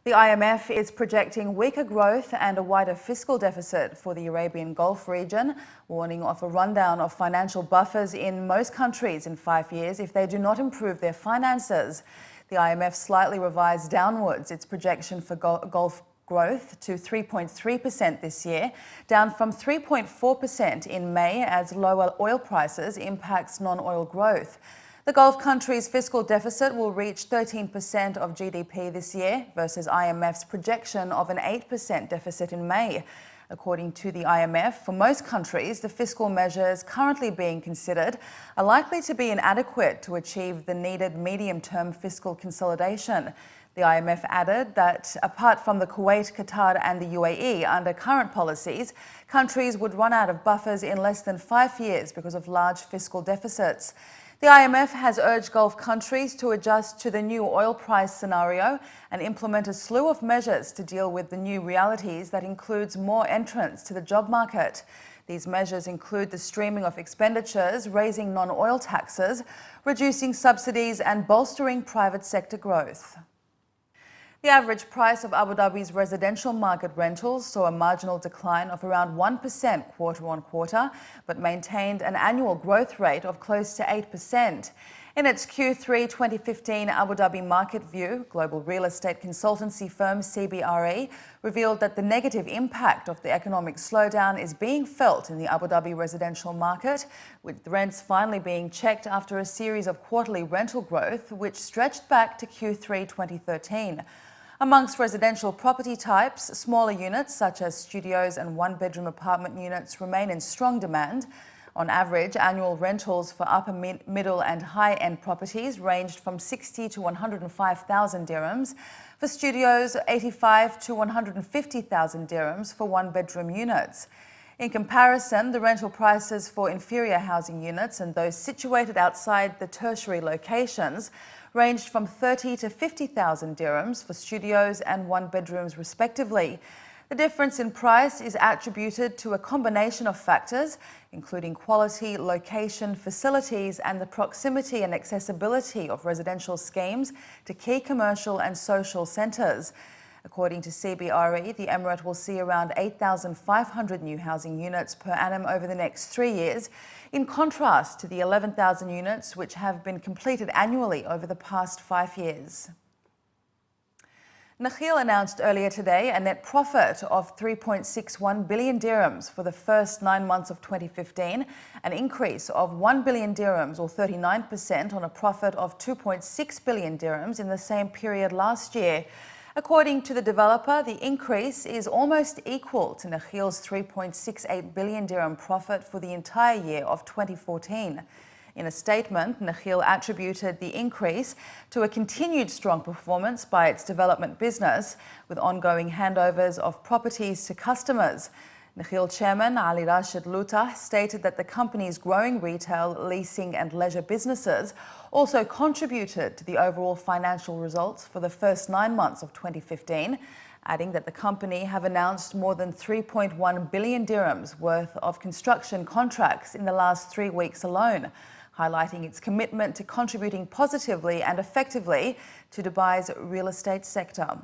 The IMF is projecting weaker growth and a wider fiscal deficit for the Arabian Gulf region, warning of a rundown of financial buffers in most countries in 5 years if they do not improve their finances. The IMF slightly revised downwards its projection for Gulf growth to 3.3% this year, down from 3.4% in May as lower oil prices impacts non-oil growth. The Gulf countries' fiscal deficit will reach 13% of GDP this year versus IMF's projection of an 8% deficit in May. According to the IMF, for most countries, the fiscal measures currently being considered are likely to be inadequate to achieve the needed medium-term fiscal consolidation. The IMF added that apart from the Kuwait, Qatar and the UAE, under current policies, countries would run out of buffers in less than 5 years because of large fiscal deficits. The IMF has urged Gulf countries to adjust to the new oil price scenario and implement a slew of measures to deal with the new realities that includes more entrants to the job market. These measures include the streaming of expenditures, raising non-oil taxes, reducing subsidies and bolstering private sector growth. The average price of Abu Dhabi's residential market rentals saw a marginal decline of around 1% quarter-on-quarter, but maintained an annual growth rate of close to 8%. In its Q3 2015 Abu Dhabi Market View, global real estate consultancy firm CBRE revealed that the negative impact of the economic slowdown is being felt in the Abu Dhabi residential market, with rents finally being checked after a series of quarterly rental growth which stretched back to Q3 2013. Amongst residential property types, smaller units such as studios and one-bedroom apartment units remain in strong demand. On average, annual rentals for upper, middle and high-end properties ranged from 60 to 105,000 dirhams. For studios, 85 to 150,000 dirhams for one-bedroom units. In comparison, the rental prices for inferior housing units and those situated outside the tertiary locations ranged from 30 to 50,000 dirhams for studios and one-bedrooms respectively. The difference in price is attributed to a combination of factors, including quality, location, facilities, and the proximity and accessibility of residential schemes to key commercial and social centres. According to CBRE, the Emirate will see around 8,500 new housing units per annum over the next 3 years, in contrast to the 11,000 units which have been completed annually over the past 5 years. Nakheel announced earlier today a net profit of 3.61 billion dirhams for the first 9 months of 2015, an increase of 1 billion dirhams or 39% on a profit of 2.6 billion dirhams in the same period last year. According to the developer, the increase is almost equal to Nakheel's 3.68 billion dirham profit for the entire year of 2014. In a statement, Nakheel attributed the increase to a continued strong performance by its development business, with ongoing handovers of properties to customers. Nakheel chairman Ali Rashid Luta stated that the company's growing retail, leasing and leisure businesses also contributed to the overall financial results for the first 9 months of 2015, adding that the company have announced more than 3.1 billion dirhams worth of construction contracts in the last 3 weeks alone, highlighting its commitment to contributing positively and effectively to Dubai's real estate sector.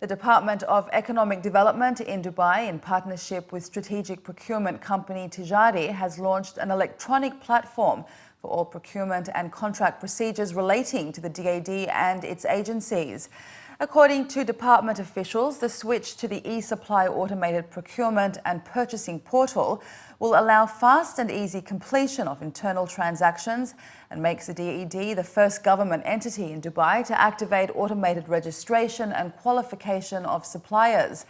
The Department of Economic Development in Dubai, in partnership with strategic procurement company Tejari, has launched an electronic platform for all procurement and contract procedures relating to the DAD and its agencies. According to department officials, the switch to the e-supply automated procurement and purchasing portal will allow fast and easy completion of internal transactions and makes the DED the first government entity in Dubai to activate automated registration and qualification of suppliers.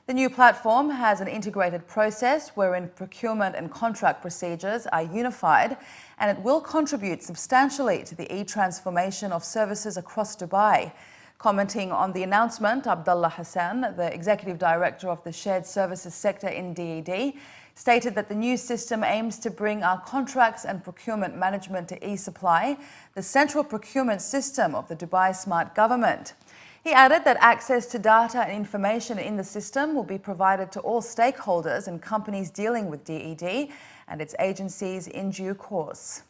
The new platform has an integrated process wherein procurement and contract procedures are unified, and it will contribute substantially to the e-transformation of services across Dubai. Commenting on the announcement, Abdullah Hassan, the Executive Director of the Shared Services sector in DED, stated that the new system aims to bring our contracts and procurement management to e-supply, the central procurement system of the Dubai Smart Government. He added that access to data and information in the system will be provided to all stakeholders and companies dealing with DED and its agencies in due course.